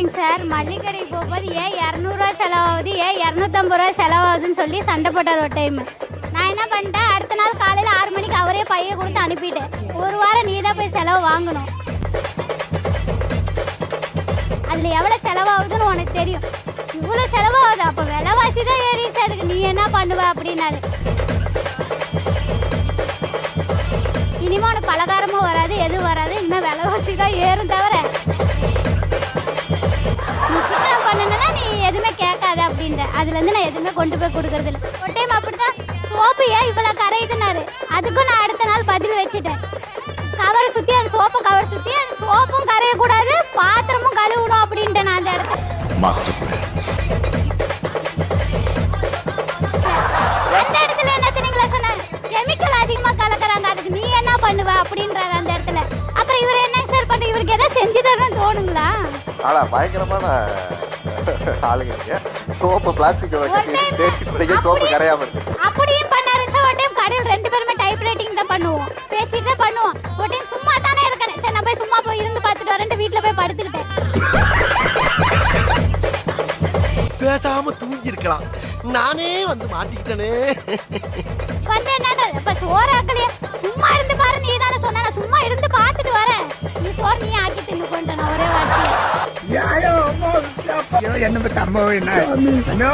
இல்லைங்க சார், மல்லிகை கடைக்கு போகும்போது ஏன் 200 செலவாகுது, ஏன் 250 செலவாகுதுன்னு சொல்லி சண்டை போட்டார் ஒரு டைம். நான் என்ன பண்ணிட்டேன், அடுத்த நாள் காலையில் 6 மணிக்கு அவரே பைய கொடுத்து அனுப்பிட்டேன். ஒரு வாரம் நீ தான் போய் செலவு வாங்கணும், அதில் எவ்வளோ செலவாகுதுன்னு உனக்கு தெரியும். இவ்வளோ செலவாகுது, அப்போ விலைவாசி தான் ஏறிச்சு, அதுக்கு நீ என்ன பண்ணுவ அப்படின்னாரு. இனிமே உனக்கு பலகாரமும் வராது, எதுவும் வராது, இனிமேல் விலைவாசி தான் ஏறும் தவிர நீ சிக்கனம் பண்ணனா நீ எதுவுமே கேட்காத அப்படின்ற. அதுலேருந்து நான் எதுவுமே கொண்டு போய் கொடுக்கறது இல்லை. ஒரு டைம் அப்படிதான் சோப்பு ஏன் இவ்வளோ கரையுதுனாரு. அதுக்கும் நான் அடுத்த நாள் பதில் வச்சுட்டேன். கவரை சுற்றி அந்த சோப்பு கவரை சுற்றி அந்த சோப்பும் கரையக்கூடாது, பாத்திரமும் கழுவணும் அப்படின்ட்டு நான் அந்த இடத்துல அந்த இடத்துல என்ன தெரியுங்களா சொன்னாங்க, கெமிக்கல் அதிகமாக கலக்குறாங்க, அதுக்கு நீ என்ன பண்ணுவ அப்படின்றாரு அந்த இடத்துல. அப்புறம் இவர் என்ன சார் பண்ற, இவருக்கு எதாவது செஞ்சு தரணும்னு தோணுங்களா? ஆனா பயங்கரமான ஆளுங்க. சோப்பு பிளாஸ்டிக் சோப்பு கரையாம இருக்கு. அப்படியும் பண்ணாரு சார். ஒரு டைம் கடையில் 2 பேருமே டைப் ரைட்டிங் தான் பண்ணுவோம், பேசிட்டு தான் பண்ணுவோம். ஒரு டைம் சும்மா தானே இருக்கேன், சரி நான் போய் சும்மா போய் இருந்து பார்த்துட்டு வரேன், வீட்டில் போய் படுத்துக்கிட்டேன். பேசாம தூங்கி இருக்கலாம், நானே வந்து மாட்டிக்கிட்டேனே. வந்து என்னடா இப்ப சோறாக்கலையே, சும்மா இருந்து பாரு, நீ தானே சொன்ன, சும்மா இருந்து பார்த்துட்டு வரேன், நீ சோறு நீ ஆக்கி தின்னு கொண்டேன் ஒரே வார்த்தை. என்ன அம்மா என்ன